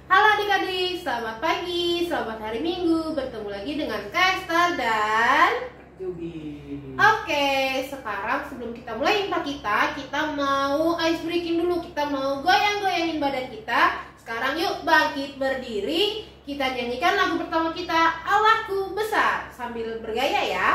Halo adik-adik, selamat pagi, selamat hari Minggu. Bertemu lagi dengan Kak Esther dan Yugi. Oke, sekarang sebelum kita mulai impa kita mau ice breaking dulu. Kita mau goyang-goyangin badan kita. Sekarang yuk bangkit berdiri. Kita nyanyikan lagu pertama kita, Allahku Besar, sambil bergaya ya.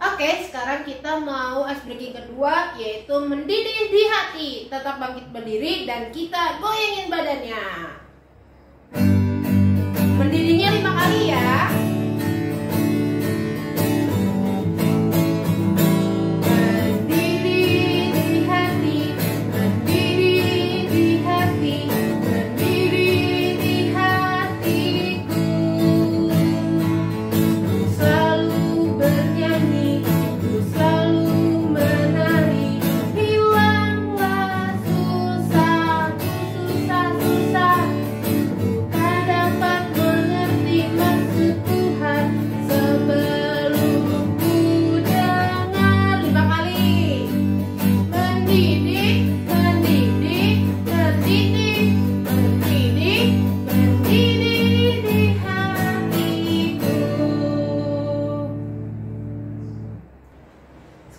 Oke, sekarang kita mau ice breaking kedua, yaitu mendidih di hati. Tetap bangkit berdiri dan kita goyangin badannya. Mendidihnya 5 kali ya.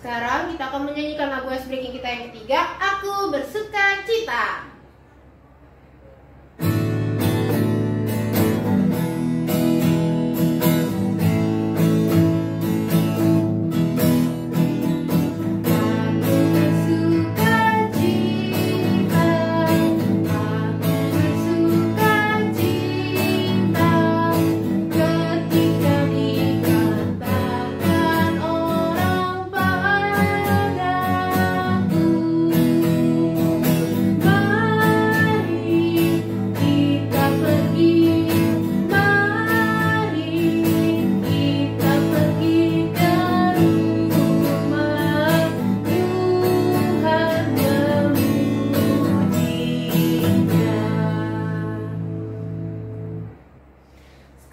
Sekarang kita akan menyanyikan lagu ice breaking kita yang ketiga, Aku Bersuka Cita.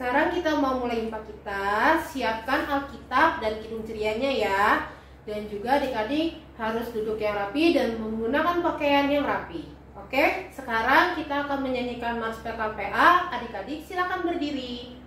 Sekarang kita mau mulai impa kita. Siapkan Alkitab dan Kidung Cerianya ya. Dan juga adik-adik harus duduk yang rapi dan menggunakan pakaian yang rapi. Oke, sekarang kita akan menyanyikan Mars PKPA. Adik-adik silakan berdiri.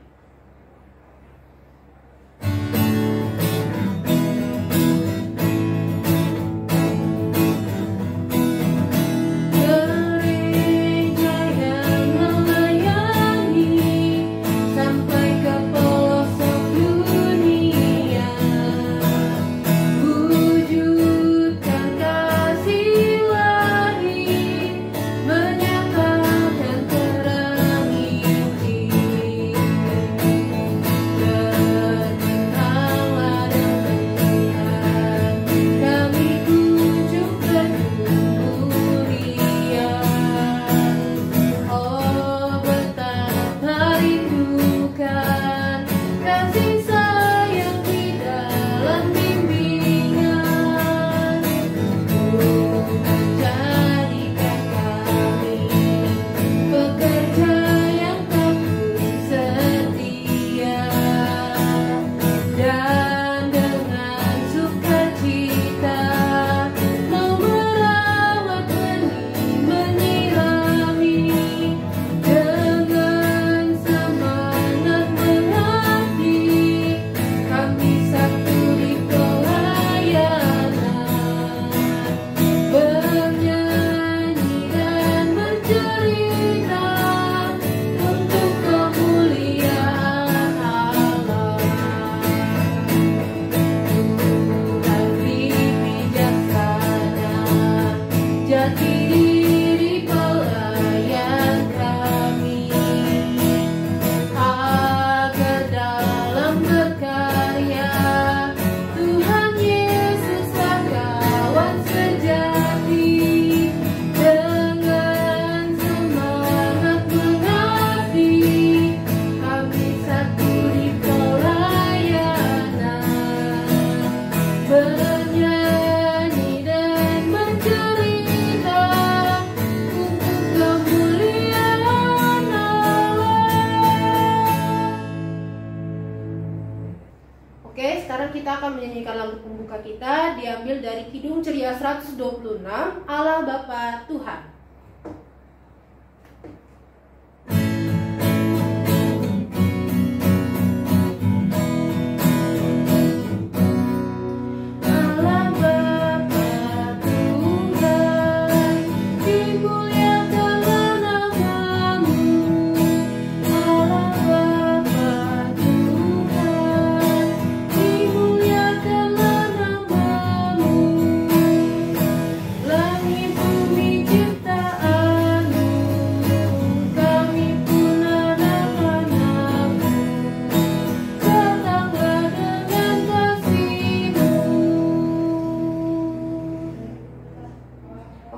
Oke, sekarang kita akan menyanyikan lagu pembuka kita, diambil dari Kidung Ceria 126, Allah Bapa Tuhan.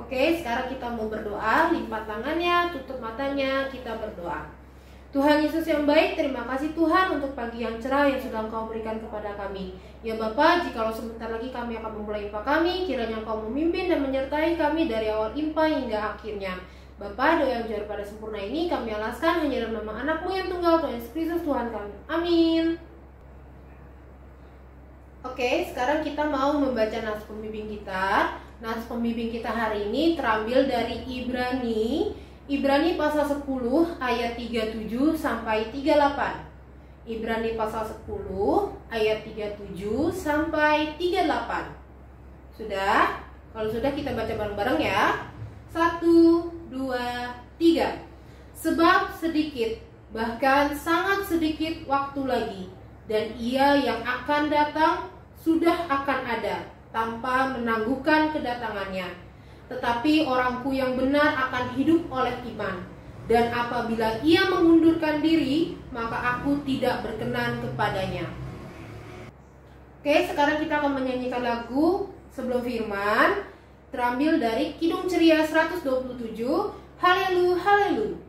Oke, sekarang kita mau berdoa, lipat tangannya, tutup matanya, kita berdoa. Tuhan Yesus yang baik, terima kasih Tuhan untuk pagi yang cerah yang sudah Engkau berikan kepada kami. Ya Bapa, jikalau sebentar lagi kami akan memulai IPA kami, kiranya Engkau memimpin dan menyertai kami dari awal IPA hingga akhirnya. Bapa, doa yang jauh pada sempurna ini kami alaskan hanya dalam nama Anak-Mu yang tunggal, Tuhan Yesus Kristus Tuhan kami. Amin. Oke, sekarang kita mau membaca nas pembimbing kita. Nas pembimbing kita hari ini terambil dari Ibrani pasal 10 ayat 37 sampai 38. Ibrani pasal 10 ayat 37 sampai 38. Sudah? Kalau sudah kita baca bareng-bareng ya. 1, 2, 3. Sebab sedikit, bahkan sangat sedikit waktu lagi, dan Ia yang akan datang sudah akan ada, tanpa menangguhkan kedatangannya. Tetapi orangku yang benar akan hidup oleh iman. Dan apabila ia mengundurkan diri, maka aku tidak berkenan kepadanya. Oke, sekarang kita akan menyanyikan lagu sebelum firman, terambil dari Kidung Ceria 127, Haleluya, Haleluya.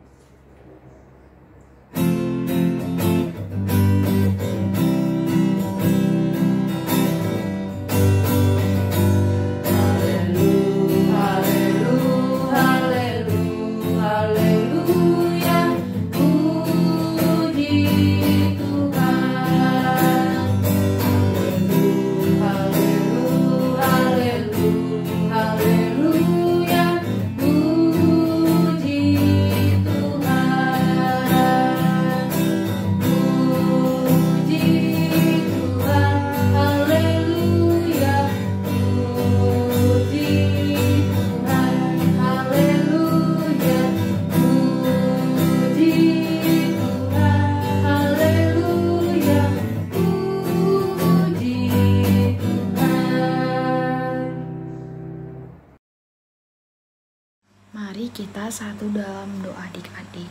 Mari kita satu dalam doa adik-adik.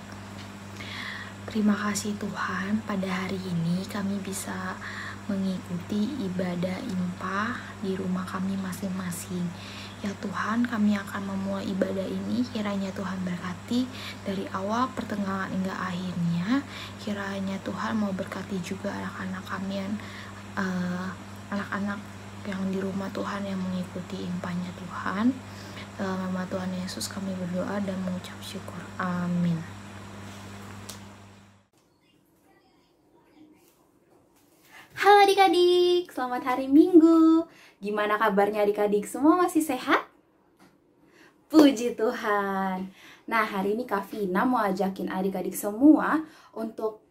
Terima kasih Tuhan, pada hari ini kami bisa mengikuti ibadah IMPA di rumah kami masing-masing. Ya Tuhan, kami akan memulai ibadah ini, kiranya Tuhan berkati dari awal, pertengahan hingga akhirnya. Kiranya Tuhan mau berkati juga anak-anak kami yang anak-anak yang di rumah Tuhan yang mengikuti IMPA-nya Tuhan. Dalam nama Tuhan Yesus kami berdoa dan mengucap syukur. Amin. Halo adik-adik, selamat hari Minggu. Gimana kabarnya adik-adik semua, masih sehat? Puji Tuhan. Nah, hari ini Kak Vina mau ajakin adik-adik semua untuk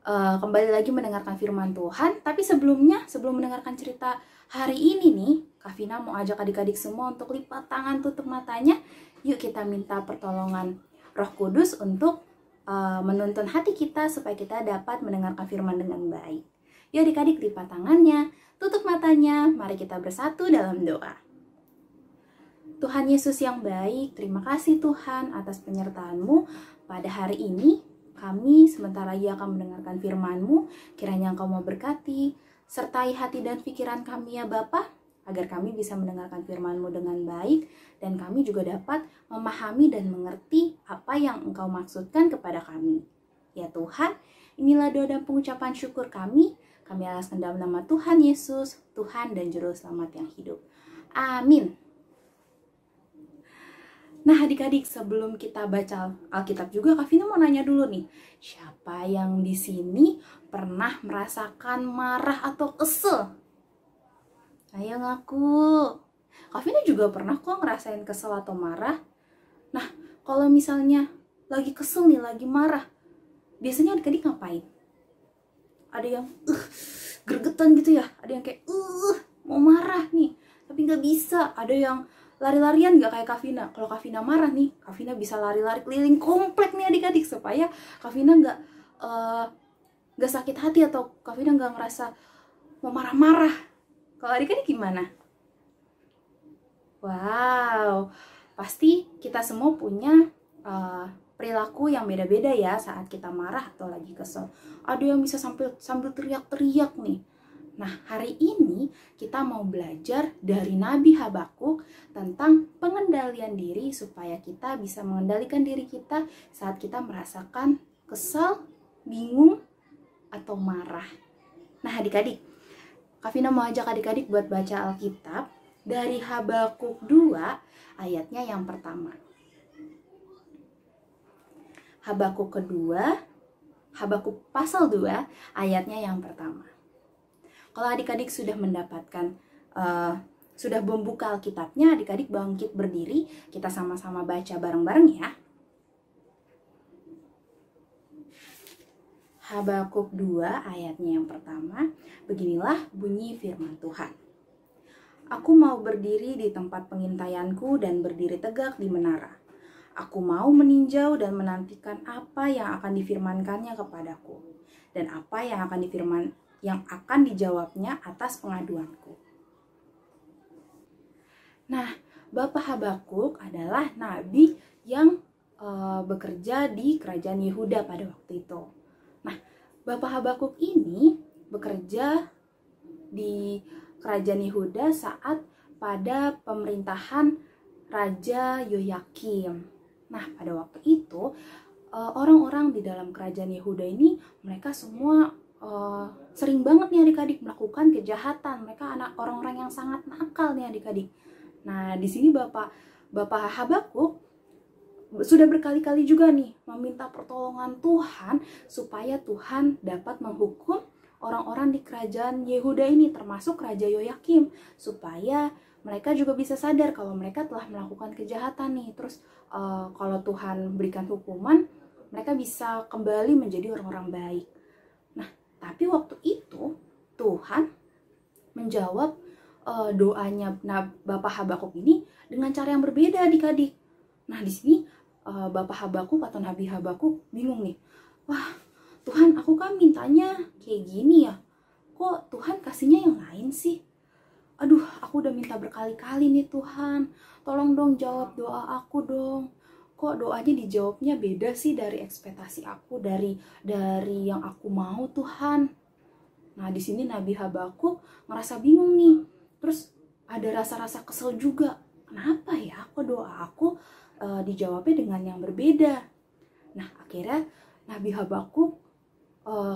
kembali lagi mendengarkan firman Tuhan. Tapi sebelum mendengarkan cerita hari ini nih, Kak Vina mau ajak adik-adik semua untuk lipat tangan, tutup matanya. Yuk kita minta pertolongan Roh Kudus untuk menuntun hati kita supaya kita dapat mendengarkan firman dengan baik. Yuk adik-adik lipat tangannya, tutup matanya, mari kita bersatu dalam doa. Tuhan Yesus yang baik, terima kasih Tuhan atas penyertaan-Mu pada hari ini. Kami sebentar lagi akan mendengarkan firman-Mu, kiranya Engkau mau berkati, sertai hati dan pikiran kami ya Bapa, agar kami bisa mendengarkan firman-Mu dengan baik, dan kami juga dapat memahami dan mengerti apa yang Engkau maksudkan kepada kami. Ya Tuhan, inilah doa dan pengucapan syukur kami alaskan dalam nama Tuhan Yesus, Tuhan dan Juru Selamat yang hidup. Amin. Nah adik-adik, sebelum kita baca Alkitab juga, Kak Vina mau nanya dulu nih, siapa yang di sini pernah merasakan marah atau kesel? Ayo ngaku. Kak Vina juga pernah kok ngerasain kesel atau marah. Nah, kalau misalnya lagi kesel nih, lagi marah, biasanya adik-adik ngapain? Ada yang gregetan gitu ya, ada yang kayak mau marah nih, tapi nggak bisa. Ada yang lari-larian, nggak kayak Kak Vina. Kalau Kak Vina marah nih, Kak Vina bisa lari-lari keliling komplek nih adik-adik, supaya Kak Vina nggak sakit hati atau Kak Vina nggak ngerasa mau marah-marah. Kalau adik-adik gimana? Wow, pasti kita semua punya perilaku yang beda-beda ya saat kita marah atau lagi kesel. Ada yang bisa sambil teriak-teriak nih. Nah, hari ini kita mau belajar dari Nabi Habakuk tentang pengendalian diri supaya kita bisa mengendalikan diri kita saat kita merasakan kesal, bingung, atau marah. Nah, adik-adik, Kak Vina mau ajak adik-adik buat baca Alkitab dari Habakuk 2 ayatnya yang pertama. Habakuk pasal 2 ayatnya yang pertama. Kalau adik-adik sudah mendapatkan, sudah membuka Alkitabnya, adik-adik bangkit berdiri, kita sama-sama baca bareng-bareng ya. Habakuk 2 ayatnya yang pertama, beginilah bunyi firman Tuhan. Aku mau berdiri di tempat pengintaianku dan berdiri tegak di menara. Aku mau meninjau dan menantikan apa yang akan difirmankannya kepadaku, dan apa yang akan dijawabnya atas pengaduanku. Nah, Bapak Habakuk adalah nabi yang bekerja di kerajaan Yehuda pada waktu itu. Nah, Bapak Habakuk ini bekerja di kerajaan Yehuda saat pada pemerintahan Raja Yoyakim. Nah, pada waktu itu orang-orang di dalam kerajaan Yehuda ini, mereka semua sering banget nih adik-adik melakukan kejahatan. Mereka orang-orang yang sangat nakal nih adik-adik. Nah, di sini Bapak Habakuk sudah berkali-kali juga nih meminta pertolongan Tuhan supaya Tuhan dapat menghukum orang-orang di kerajaan Yehuda ini, termasuk Raja Yoyakim, supaya mereka juga bisa sadar kalau mereka telah melakukan kejahatan nih. Terus kalau Tuhan berikan hukuman, mereka bisa kembali menjadi orang-orang baik. Nah, tapi waktu itu Tuhan menjawab doanya Bapak Habakuk ini dengan cara yang berbeda adik-adik. Nah, di sini Bapak Habakuk atau Nabi Habakuk bingung nih. Wah, Tuhan, aku kan mintanya kayak gini ya. Kok Tuhan kasihnya yang lain sih? Aduh, aku udah minta berkali-kali nih Tuhan. Tolong dong jawab doa aku dong. Kok doanya dijawabnya beda sih dari ekspektasi aku, dari yang aku mau Tuhan. Nah, di sini Nabi Habakuk ngerasa bingung nih. Terus ada rasa-rasa kesel juga. Kenapa ya kok doa aku dijawabnya dengan yang berbeda? Nah, akhirnya Nabi Habakuk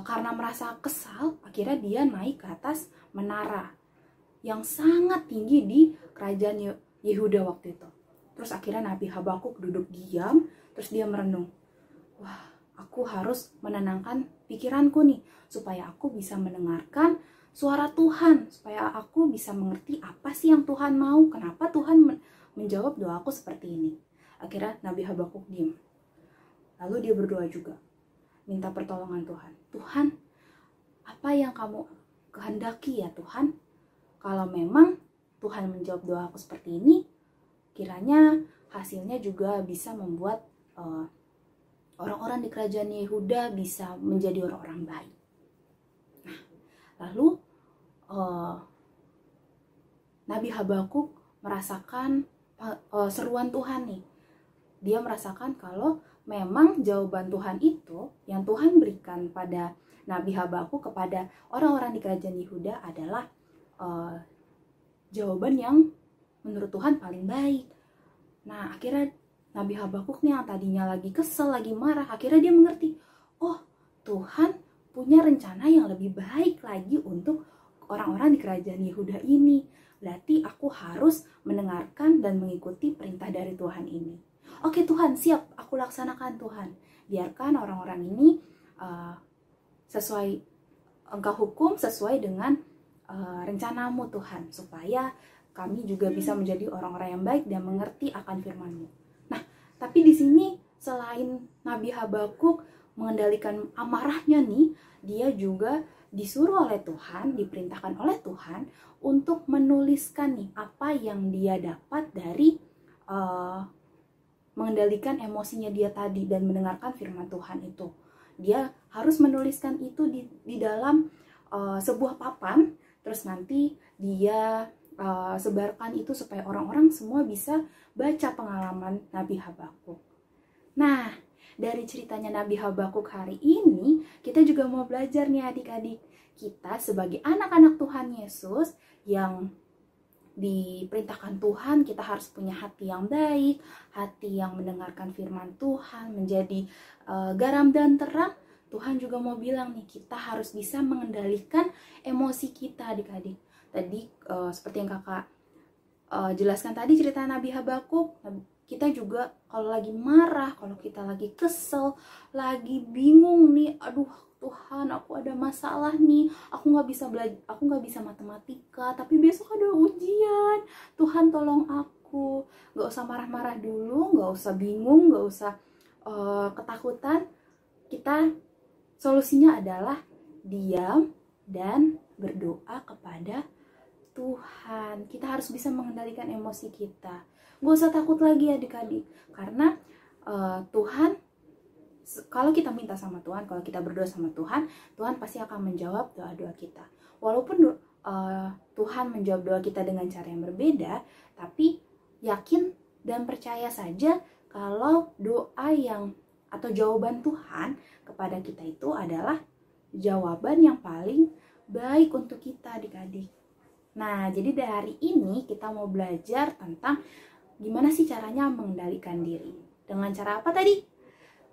karena merasa kesal, akhirnya dia naik ke atas menara yang sangat tinggi di kerajaan Yehuda waktu itu. Terus akhirnya Nabi Habakuk duduk diam, terus dia merenung. Wah, aku harus menenangkan pikiranku nih, supaya aku bisa mendengarkan suara Tuhan, supaya aku bisa mengerti apa sih yang Tuhan mau, kenapa Tuhan menjawab doaku seperti ini. Akhirnya Nabi Habakuk diam. Lalu dia berdoa juga, minta pertolongan Tuhan. Tuhan, apa yang kamu kehendaki ya Tuhan? Kalau memang Tuhan menjawab doaku seperti ini, kiranya hasilnya juga bisa membuat orang-orang di kerajaan Yehuda bisa menjadi orang-orang baik. Nah, lalu Nabi Habakuk merasakan seruan Tuhan nih. Dia merasakan kalau memang jawaban Tuhan itu yang Tuhan berikan pada Nabi Habakuk kepada orang-orang di kerajaan Yehuda adalah jawaban yang menurut Tuhan paling baik. Nah, akhirnya Nabi Habakuk nih yang tadinya lagi kesel, lagi marah, akhirnya dia mengerti, oh Tuhan punya rencana yang lebih baik lagi untuk orang-orang di kerajaan Yehuda ini. Berarti aku harus mendengarkan dan mengikuti perintah dari Tuhan ini. Oke Tuhan, siap, aku laksanakan Tuhan. Biarkan orang-orang ini sesuai Engkau hukum, sesuai dengan rencanamu Tuhan, supaya kami juga bisa menjadi orang-orang yang baik dan mengerti akan firman-Mu. Nah, tapi di sini selain Nabi Habakuk mengendalikan amarahnya nih, dia juga disuruh oleh Tuhan, diperintahkan oleh Tuhan untuk menuliskan nih apa yang dia dapat dari mengendalikan emosinya dia tadi dan mendengarkan firman Tuhan itu. Dia harus menuliskan itu di dalam sebuah papan, terus nanti dia sebarkan itu supaya orang-orang semua bisa baca pengalaman Nabi Habakuk. Nah, dari ceritanya Nabi Habakuk hari ini, kita juga mau belajar nih adik-adik. Kita sebagai anak-anak Tuhan Yesus yang diperintahkan Tuhan, kita harus punya hati yang baik, hati yang mendengarkan firman Tuhan, menjadi garam dan terang. Tuhan juga mau bilang nih, kita harus bisa mengendalikan emosi kita adik-adik. Tadi seperti yang kakak jelaskan tadi cerita Nabi Habakuk, kita juga kalau lagi marah, kalau kita lagi kesel, lagi bingung nih, aduh Tuhan, aku ada masalah nih, aku nggak bisa belajar, aku nggak bisa matematika, tapi besok ada ujian, Tuhan tolong aku. Nggak usah marah-marah dulu, nggak usah bingung, nggak usah ketakutan. Kita solusinya adalah diam dan berdoa kepada Tuhan. Kita harus bisa mengendalikan emosi kita. Gak usah takut lagi adik-adik, karena Tuhan, kalau kita minta sama Tuhan, kalau kita berdoa sama Tuhan, Tuhan pasti akan menjawab doa-doa kita. Walaupun Tuhan menjawab doa kita dengan cara yang berbeda, tapi yakin dan percaya saja kalau doa yang atau jawaban Tuhan kepada kita itu adalah jawaban yang paling baik untuk kita adik-adik. Nah, jadi dari ini kita mau belajar tentang gimana sih caranya mengendalikan diri. Dengan cara apa tadi?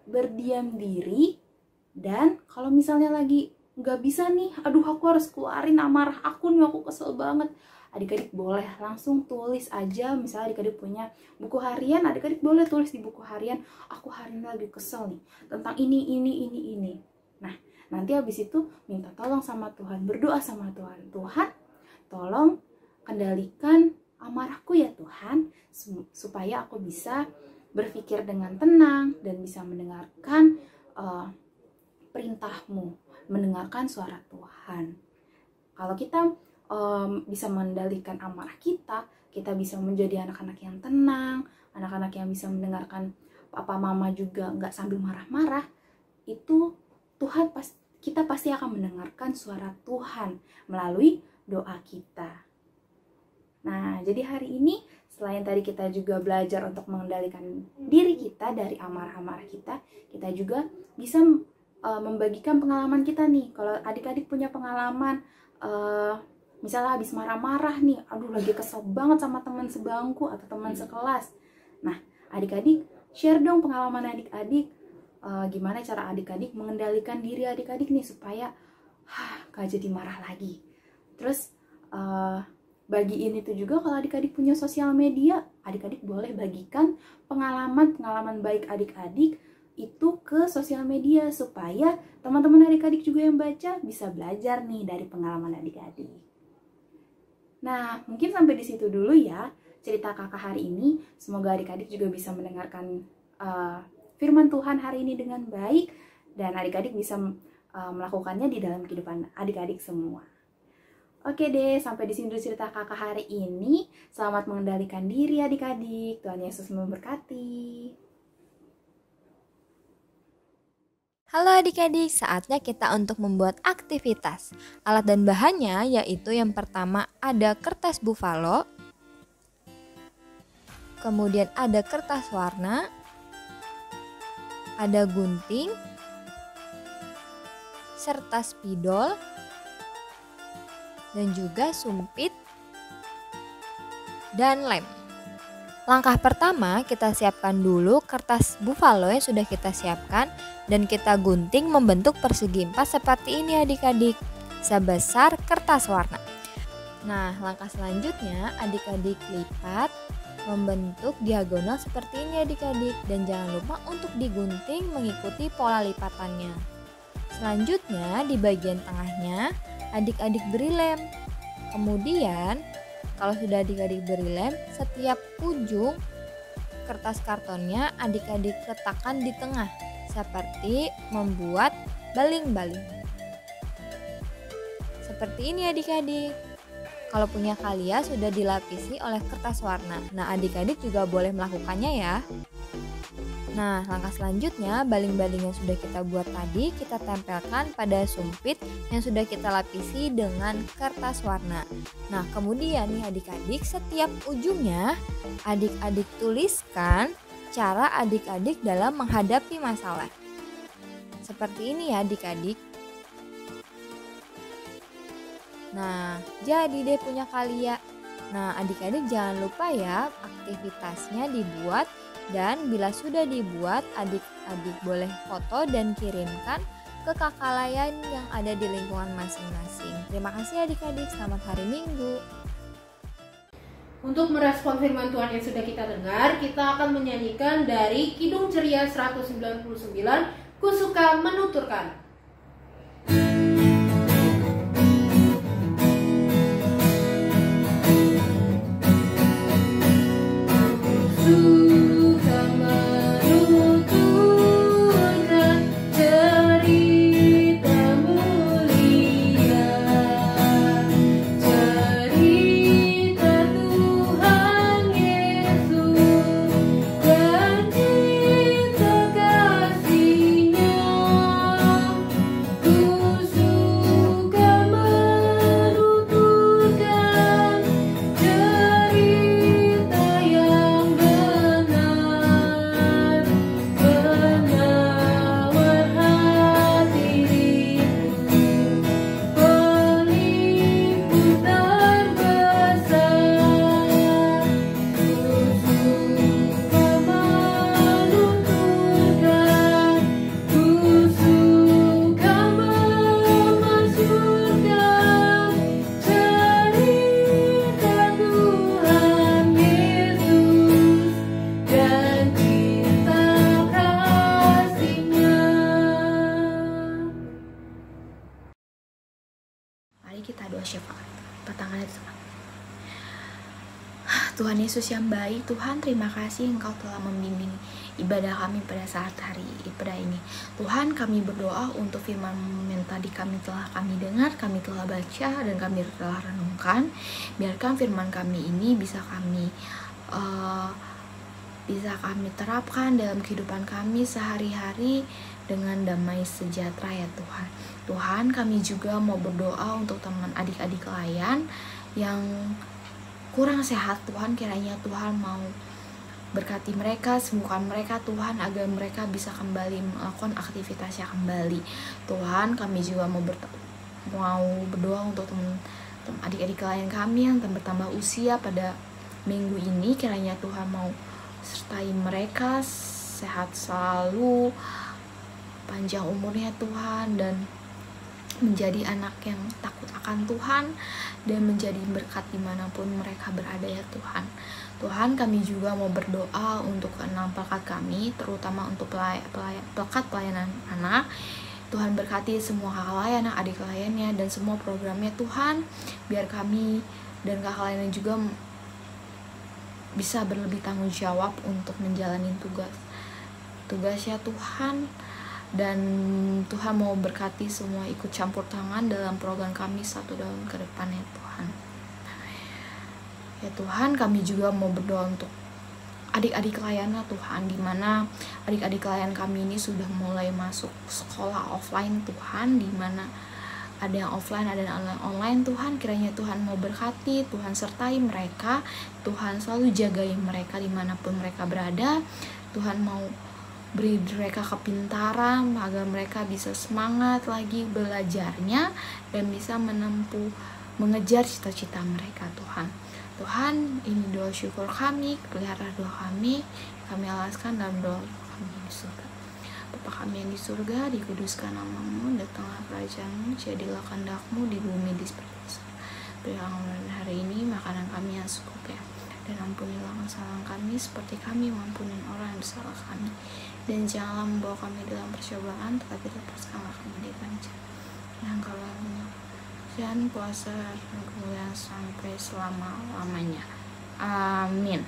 Berdiam diri, dan kalau misalnya lagi nggak bisa nih, aduh aku harus keluarin amarah aku nih, aku kesel banget. Adik-adik boleh langsung tulis aja, misalnya adik-adik punya buku harian, adik-adik boleh tulis di buku harian, aku hari ini lagi kesel nih, tentang ini. Nah, nanti habis itu minta tolong sama Tuhan, berdoa sama Tuhan. Tuhan, tolong kendalikan amarahku ya Tuhan, supaya aku bisa berpikir dengan tenang dan bisa mendengarkan perintah-Mu, mendengarkan suara Tuhan. Kalau kita bisa mengendalikan amarah kita, kita bisa menjadi anak-anak yang tenang, anak-anak yang bisa mendengarkan papa mama juga nggak sambil marah-marah. Itu Tuhan kita pasti akan mendengarkan suara Tuhan melalui doa kita. Nah, jadi hari ini selain tadi kita juga belajar untuk mengendalikan diri kita dari amarah-amarah kita, kita juga bisa membagikan pengalaman kita nih. Kalau adik-adik punya pengalaman, misalnya habis marah-marah nih, aduh lagi kesel banget sama teman sebangku atau teman sekelas. Nah, adik-adik share dong pengalaman adik-adik, gimana cara adik-adik mengendalikan diri adik-adik nih supaya gak jadi marah lagi. Terus bagiin itu juga kalau adik-adik punya sosial media, adik-adik boleh bagikan pengalaman baik adik-adik itu ke sosial media supaya teman-teman adik-adik juga yang baca bisa belajar nih dari pengalaman adik-adik. Nah, mungkin sampai di situ dulu ya cerita kakak hari ini. Semoga adik-adik juga bisa mendengarkan firman Tuhan hari ini dengan baik dan adik-adik bisa melakukannya di dalam kehidupan adik-adik semua. Oke deh, sampai di sini dulu cerita kakak hari ini. Selamat mengendalikan diri adik-adik. Tuhan Yesus memberkati. Halo adik-adik, saatnya kita untuk membuat aktivitas. Alat dan bahannya yaitu yang pertama ada kertas buffalo, kemudian ada kertas warna, ada gunting, serta spidol, dan juga sumpit dan lem. Langkah pertama, kita siapkan dulu kertas buffalo yang sudah kita siapkan dan kita gunting membentuk persegi 4 seperti ini adik-adik, sebesar kertas warna. Nah, langkah selanjutnya adik-adik lipat membentuk diagonal seperti ini adik-adik, dan jangan lupa untuk digunting mengikuti pola lipatannya. Selanjutnya di bagian tengahnya adik-adik beri lem. Kemudian kalau sudah adik-adik beri lem, setiap ujung kertas kartonnya adik-adik letakkan di tengah seperti membuat baling-baling. Seperti ini adik-adik. Kalau punya kalian sudah dilapisi oleh kertas warna. Nah, adik-adik juga boleh melakukannya ya. Nah, langkah selanjutnya baling-baling yang sudah kita buat tadi kita tempelkan pada sumpit yang sudah kita lapisi dengan kertas warna. Nah, kemudian nih adik-adik, setiap ujungnya adik-adik tuliskan cara adik-adik dalam menghadapi masalah. Seperti ini ya adik-adik. Nah, jadi deh punya kalian. Nah, adik-adik jangan lupa ya aktivitasnya dibuat, dan bila sudah dibuat adik-adik boleh foto dan kirimkan ke kakak layan yang ada di lingkungan masing-masing. Terima kasih adik-adik, selamat hari Minggu. Untuk merespon firman Tuhan yang sudah kita dengar, kita akan menyanyikan dari Kidung Ceria 199, Ku Suka Menuturkan. Suka menuturkan cerita mulia, cerita Tuhan Yesus dan cinta kasih-Nya. Ku suka menuturkan cerita yang benar, penawar hati itu, peliput terbesar. Ku suka menuturkan, ku suka memasyurkan cerita Tuhan Yesus dan cinta kasih-Nya. Mari kita doa syafaat. Tangannya di depan. Tuhan Yesus yang baik, Tuhan terima kasih Engkau telah membimbing ibadah kami pada saat hari ibadah ini. Tuhan, kami berdoa untuk firman yang tadi kami telah dengar, kami telah baca dan kami telah renungkan. Biarkan firman kami ini bisa kami terapkan dalam kehidupan kami sehari-hari dengan damai sejahtera ya Tuhan. Tuhan, kami juga mau berdoa untuk teman adik-adik layan yang kurang sehat Tuhan, kiranya Tuhan mau berkati mereka, sembuhkan mereka Tuhan, agar mereka bisa kembali melakukan aktivitasnya kembali. Tuhan, kami juga mau berdoa untuk teman adik-adik lain kami yang bertambah usia pada minggu ini, kiranya Tuhan mau sertai mereka, sehat selalu, panjang umurnya Tuhan, dan menjadi anak yang takut akan Tuhan dan menjadi berkat dimanapun mereka berada ya Tuhan. Tuhan, kami juga mau berdoa untuk keenam pelekat kami, terutama untuk pelekat pelayanan anak. Tuhan berkati semua kakak layan, adik layannya, dan semua programnya Tuhan. Biar kami dan kakak layannya juga bisa berlebih tanggung jawab untuk menjalani tugasnya Tuhan. Dan Tuhan mau berkati semua ikut campur tangan dalam program kami 1 tahun ke depan ya Tuhan. Ya Tuhan, kami juga mau berdoa untuk adik-adik layannya Tuhan, dimana adik-adik layan kami ini sudah mulai masuk sekolah offline Tuhan, dimana ada yang offline, ada yang online Tuhan. Kiranya Tuhan mau berkati, Tuhan sertai mereka, Tuhan selalu jagai mereka dimanapun mereka berada. Tuhan mau beri mereka kepintaran agar mereka bisa semangat lagi belajarnya dan bisa mengejar cita-cita mereka Tuhan. Tuhan, ini doa syukur kami, pelihara doa kami alaskan dalam doa kami di surga. Bapa kami yang di surga, dikuduskan nama-Mu, datanglah kerajaan-Mu, jadilah kehendak-Mu di bumi seperti di surga. Berilah kami hari ini makanan kami yang secukupnya, Dan ampunilah kesalahan kami seperti kami mengampuni orang yang bersalah kami. Dan janganlah membawa kami dalam percobaan, tetapi lepaskanlah kami dari bencana. Yang kalau dan puasa dan kemuliaan sampai selama-lamanya. Amin.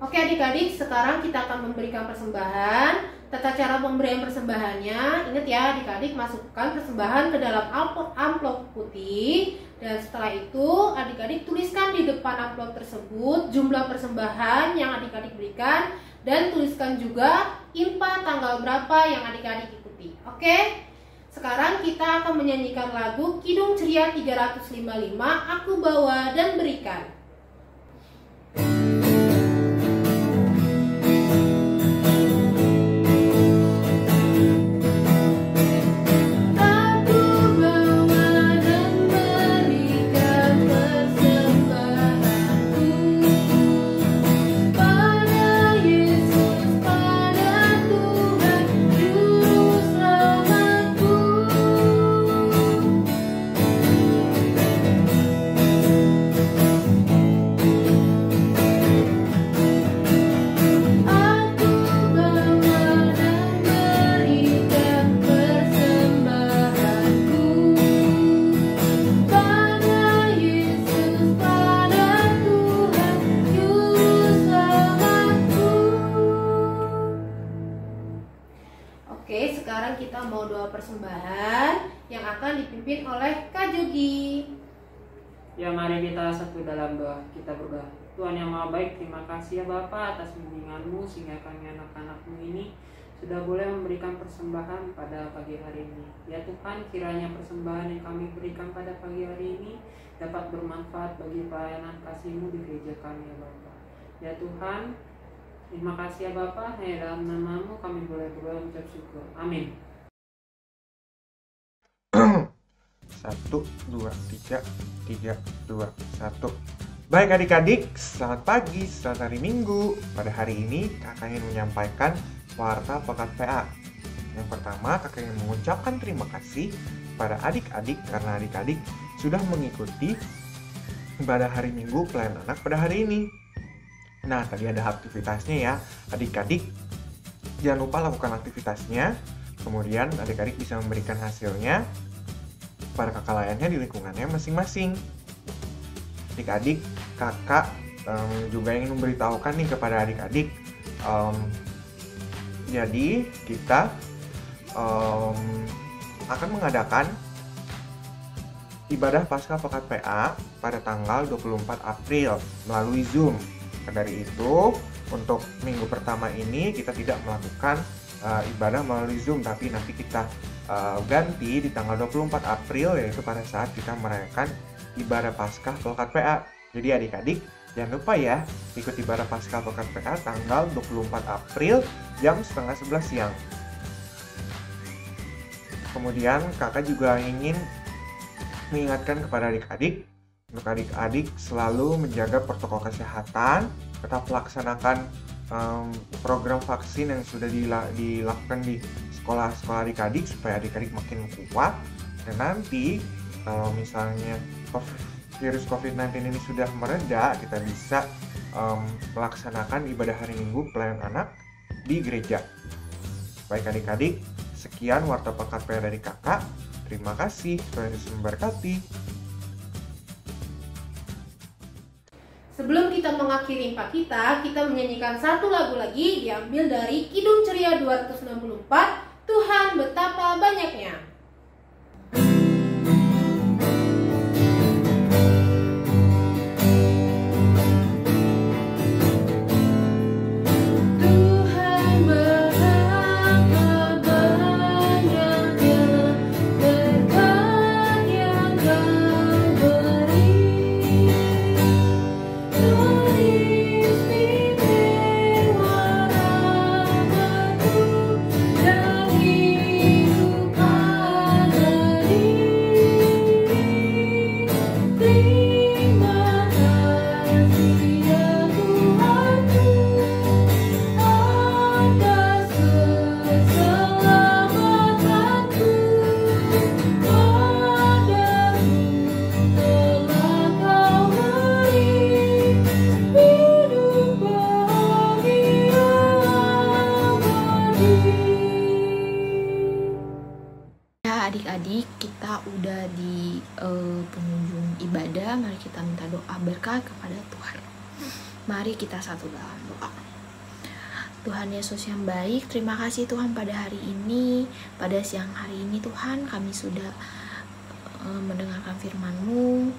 Oke adik-adik, sekarang kita akan memberikan persembahan. Tata cara pemberian persembahannya, ingat ya adik-adik, masukkan persembahan ke dalam amplop putih. Dan setelah itu adik-adik tuliskan di depan amplop tersebut jumlah persembahan yang adik-adik berikan. Dan tuliskan juga IMPA tanggal berapa yang adik-adik ikuti. Oke? Sekarang kita akan menyanyikan lagu Kidung Ceria 355, Aku Bawa dan Berikan. Oke, sekarang kita mau doa persembahan yang akan dipimpin oleh Kak Jogi. Ya, mari kita satu dalam doa. Kita berdoa. Tuhan yang Maha Baik, terima kasih ya Bapa atas bimbingan-Mu sehingga kami anak-anak-Mu ini sudah boleh memberikan persembahan pada pagi hari ini. Ya Tuhan, kiranya persembahan yang kami berikan pada pagi hari ini dapat bermanfaat bagi pelayanan kasih-Mu di gereja kami ya Bapa. Ya Tuhan, terima kasih ya Bapa, hanya dalam nama-Mu kami boleh berdoa mengucap syukur. Amin. 1, 2, 3, 3, 2, 1. Baik adik-adik, selamat pagi, selamat hari Minggu. Pada hari ini kakak ingin menyampaikan warta pekat PA. Yang pertama, kakak ingin mengucapkan terima kasih pada adik-adik karena adik-adik sudah mengikuti ibadah hari Minggu pelayanan anak pada hari ini. Nah, tadi ada aktivitasnya ya. Adik-adik jangan lupa lakukan aktivitasnya. Kemudian adik-adik bisa memberikan hasilnya para kakak layannya di lingkungannya masing-masing. Adik-adik, kakak juga ingin memberitahukan nih kepada adik-adik. Jadi kita akan mengadakan ibadah Paskah Pekat PA pada tanggal 24 April melalui Zoom. Dari itu, untuk minggu pertama ini kita tidak melakukan ibadah melalui Zoom, tapi nanti kita ganti di tanggal 24 April, yaitu pada saat kita merayakan ibadah Paskah Pekat PA. Jadi adik-adik jangan lupa ya, ikut ibadah Paskah Pekat PA tanggal 24 April jam 10:30 siang. Kemudian kakak juga ingin mengingatkan kepada adik-adik untuk adik-adik selalu menjaga protokol kesehatan, tetap laksanakan program vaksin yang sudah dilakukan di sekolah-sekolah adik-adik supaya adik-adik makin kuat. Dan nanti kalau misalnya virus COVID-19 ini sudah mereda, kita bisa melaksanakan ibadah hari Minggu pelayanan anak di gereja. Baik adik-adik, sekian warta pekat PA dari kakak. Terima kasih, Tuhan Yesus memberkati. Sebelum kita mengakhiri impak kita menyanyikan satu lagu lagi diambil dari Kidung Ceria 264, Tuhan Betapa Banyaknya. Dan hidup kita udah di penghujung ibadah, mari kita minta doa berkat kepada Tuhan. Mari kita satu dalam doa. Tuhan Yesus yang baik, terima kasih Tuhan pada hari ini, pada siang hari ini Tuhan, kami sudah mendengarkan firman-Mu.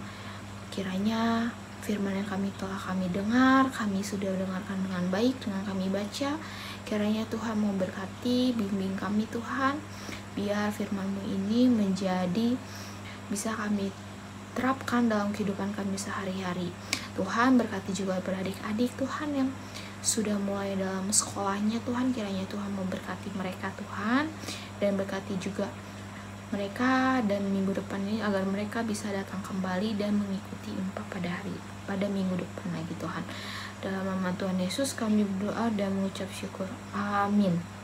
Kiranya firman yang telah kami dengar, kami sudah dengarkan dengan baik, dengan kami baca. Kiranya Tuhan mau berkati, bimbing kami Tuhan, biar firman-Mu ini menjadi bisa kami terapkan dalam kehidupan kami sehari-hari. Tuhan berkati juga beradik-adik Tuhan yang sudah mulai dalam sekolahnya Tuhan, kiranya Tuhan memberkati mereka Tuhan, dan berkati juga mereka dan minggu depan ini agar mereka bisa datang kembali dan mengikuti impak pada minggu depan lagi Tuhan. Dalam nama Tuhan Yesus kami berdoa dan mengucap syukur. Amin.